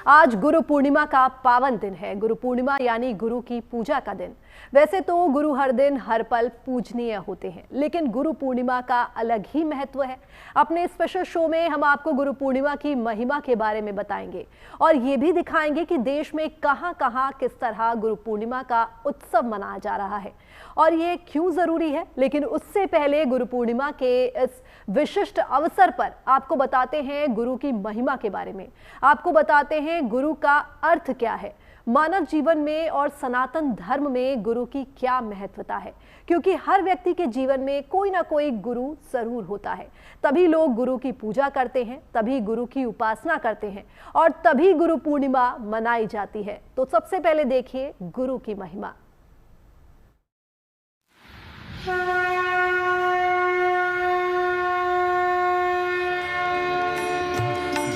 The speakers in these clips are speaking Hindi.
आज गुरु पूर्णिमा का पावन दिन है। गुरु पूर्णिमा यानी गुरु की पूजा का दिन। वैसे तो गुरु हर दिन हर पल पूजनीय होते हैं, लेकिन गुरु पूर्णिमा का अलग ही महत्व है। अपने स्पेशल शो में हम आपको गुरु पूर्णिमा की महिमा के बारे में बताएंगे और ये भी दिखाएंगे कि देश में कहां-कहां किस तरह गुरु पूर्णिमा का उत्सव मनाया जा रहा है और ये क्यों जरूरी है। लेकिन उससे पहले गुरु पूर्णिमा के इस विशिष्ट अवसर पर आपको बताते हैं गुरु की महिमा के बारे में। आपको बताते हैं गुरु का अर्थ क्या है, मानव जीवन में और सनातन धर्म में गुरु की क्या महत्वता है, क्योंकि हर व्यक्ति के जीवन में कोई ना कोई गुरु जरूर होता है। तभी लोग गुरु की पूजा करते हैं, तभी गुरु की उपासना करते हैं और तभी गुरु पूर्णिमा मनाई जाती है। तो सबसे पहले देखिए गुरु की महिमा।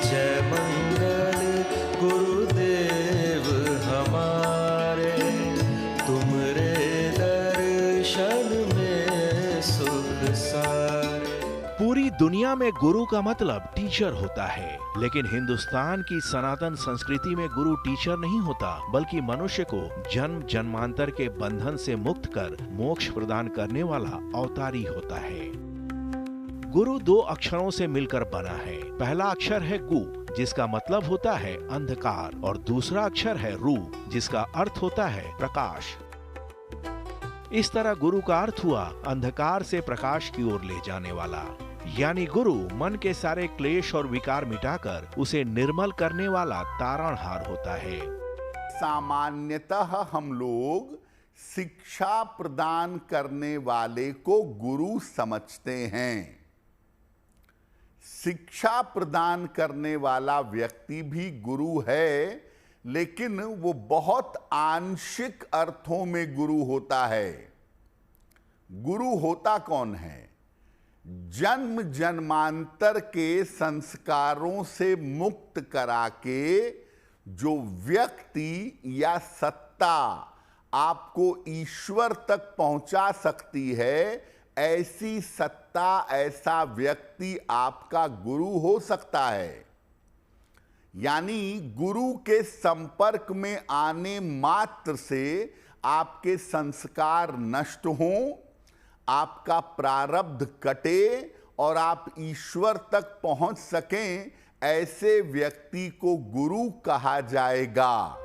जय मंगल गुरुदेव हमारे, तुमरे दर्शन में सुख सारे। पूरी दुनिया में गुरु का मतलब टीचर होता है, लेकिन हिंदुस्तान की सनातन संस्कृति में गुरु टीचर नहीं होता, बल्कि मनुष्य को जन्म जन्मांतर के बंधन से मुक्त कर मोक्ष प्रदान करने वाला अवतारी होता है। गुरु दो अक्षरों से मिलकर बना है। पहला अक्षर है गु, जिसका मतलब होता है अंधकार, और दूसरा अक्षर है रू, जिसका अर्थ होता है प्रकाश। इस तरह गुरु का अर्थ हुआ अंधकार से प्रकाश की ओर ले जाने वाला। यानी गुरु मन के सारे क्लेश और विकार मिटाकर उसे निर्मल करने वाला तारणहार होता है। सामान्यतः हम लोग शिक्षा प्रदान करने वाले को गुरु समझते हैं। शिक्षा प्रदान करने वाला व्यक्ति भी गुरु है, लेकिन वो बहुत आंशिक अर्थों में गुरु होता है। गुरु होता कौन है? जन्म जन्मांतर के संस्कारों से मुक्त करा के जो व्यक्ति या सत्ता आपको ईश्वर तक पहुंचा सकती है, ऐसी सत्ता, ऐसा व्यक्ति आपका गुरु हो सकता है। यानी गुरु के संपर्क में आने मात्र से आपके संस्कार नष्ट हों, आपका प्रारब्ध कटे और आप ईश्वर तक पहुंच सकें, ऐसे व्यक्ति को गुरु कहा जाएगा।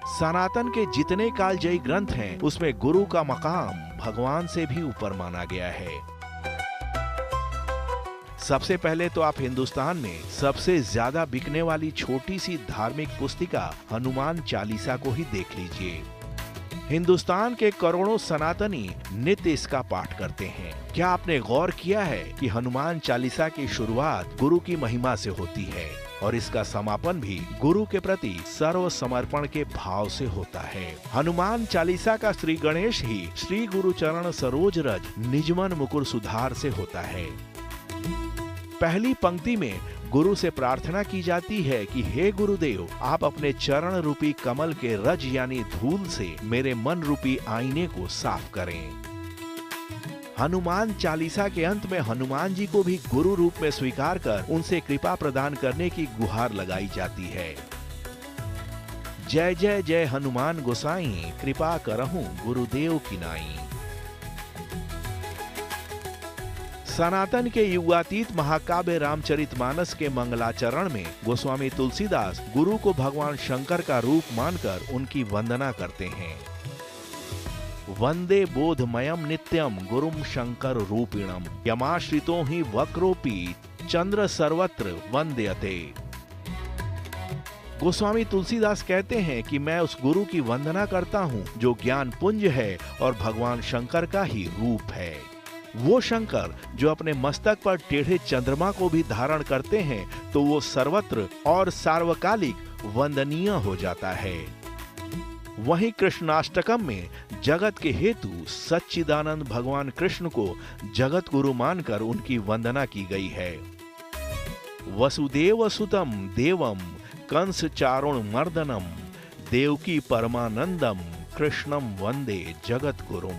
सनातन के जितने कालजयी ग्रंथ हैं, उसमें गुरु का मकाम भगवान से भी ऊपर माना गया है। सबसे पहले तो आप हिंदुस्तान में सबसे ज्यादा बिकने वाली छोटी सी धार्मिक पुस्तिका हनुमान चालीसा को ही देख लीजिए। हिंदुस्तान के करोड़ों सनातनी नित्य इसका पाठ करते हैं। क्या आपने गौर किया है कि हनुमान चालीसा की शुरुआत गुरु की महिमा से होती है और इसका समापन भी गुरु के प्रति सर्व समर्पण के भाव से होता है। हनुमान चालीसा का श्री गणेश ही श्री गुरु चरण सरोज रज निजमन मुकुर सुधार से होता है। पहली पंक्ति में गुरु से प्रार्थना की जाती है कि हे गुरुदेव, आप अपने चरण रूपी कमल के रज यानी धूल से मेरे मन रूपी आईने को साफ करें। हनुमान चालीसा के अंत में हनुमान जी को भी गुरु रूप में स्वीकार कर उनसे कृपा प्रदान करने की गुहार लगाई जाती है। जय जय जय हनुमान गोसाई, कृपा करहूं गुरुदेव की नाई। सनातन के युगातीत महाकाव्य रामचरितमानस के मंगलाचरण में गोस्वामी तुलसीदास गुरु को भगवान शंकर का रूप मानकर उनकी वंदना करते हैं। वंदे बोधमयम नित्यम गुरुम शंकर रूपिणम, यमाश्रितो ही वक्रोपी चंद्र सर्वत्र वंदयते। गोस्वामी तुलसीदास कहते हैं कि मैं उस गुरु की वंदना करता हूँ जो ज्ञान पुंज है और भगवान शंकर का ही रूप है। वो शंकर जो अपने मस्तक पर टेढ़े चंद्रमा को भी धारण करते हैं, तो वो सर्वत्र और सार्वकालिक वंदनीय हो जाता है। वहीं कृष्णाष्टकम में जगत के हेतु सच्चिदानंद भगवान कृष्ण को जगत गुरु मानकर उनकी वंदना की गई है। वसुदेव सुतम देवम कंस चारुण मर्दनम, देवकी परमानंदम कृष्णम वंदे जगत गुरुम।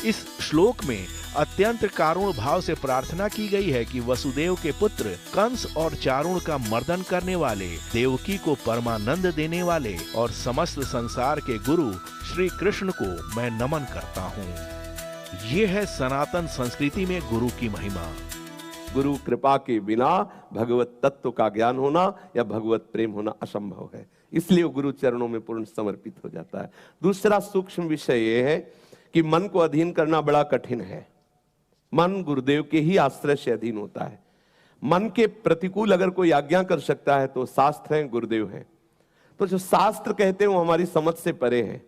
इस श्लोक में अत्यंत कारुण भाव से प्रार्थना की गई है कि वसुदेव के पुत्र कंस और चारुण का मर्दन करने वाले, देवकी को परमानंद देने वाले और समस्त संसार के गुरु श्री कृष्ण को मैं नमन करता हूँ। ये है सनातन संस्कृति में गुरु की महिमा। गुरु कृपा के बिना भगवत तत्व का ज्ञान होना या भगवत प्रेम होना असंभव है, इसलिए वो गुरु चरणों में पूर्ण समर्पित हो जाता है। दूसरा सूक्ष्म विषय ये है कि मन को अधीन करना बड़ा कठिन है। मन गुरुदेव के ही आश्रय से अधीन होता है। मन के प्रतिकूल अगर कोई आज्ञा कर सकता है तो शास्त्र हैं, गुरुदेव हैं। तो जो शास्त्र कहते हैं वो हमारी समझ से परे है,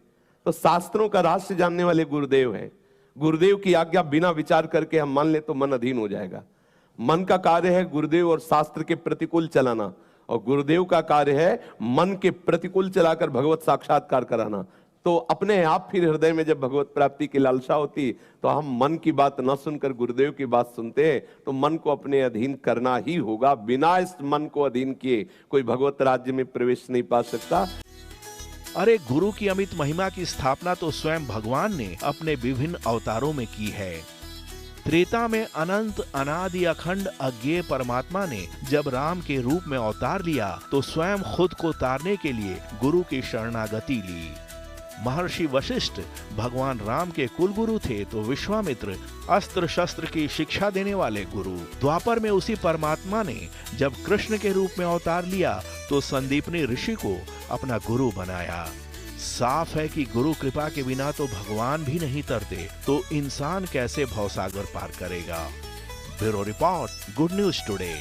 तो शास्त्रों का रहस्य जानने वाले गुरुदेव हैं। गुरुदेव की आज्ञा बिना विचार करके हम मान ले तो मन अधीन हो जाएगा। मन का कार्य है गुरुदेव और शास्त्र के प्रतिकूल चलाना, और गुरुदेव का कार्य है मन के प्रतिकूल चलाकर भगवत साक्षात्कार कराना। तो अपने आप फिर हृदय में जब भगवत प्राप्ति की लालसा होती तो हम मन की बात न सुनकर गुरुदेव की बात सुनते हैं, तो मन को अपने अधीन करना ही होगा। बिना इस मन को अधीन किए कोई भगवत राज्य में प्रवेश नहीं पा सकता। अरे गुरु की अमित महिमा की स्थापना तो स्वयं भगवान ने अपने विभिन्न अवतारों में की है। त्रेता में अनंत अनादि अखंड अज्ञेय परमात्मा ने जब राम के रूप में अवतार लिया तो स्वयं खुद को तारने के लिए गुरु की शरणागति ली। महर्षि वशिष्ठ भगवान राम के कुल गुरु थे, तो विश्वामित्र अस्त्र शस्त्र की शिक्षा देने वाले गुरु। द्वापर में उसी परमात्मा ने जब कृष्ण के रूप में अवतार लिया तो संदीपनी ऋषि को अपना गुरु बनाया। साफ है कि गुरु कृपा के बिना तो भगवान भी नहीं तरते, तो इंसान कैसे भवसागर पार करेगा। Bureau report, good news today.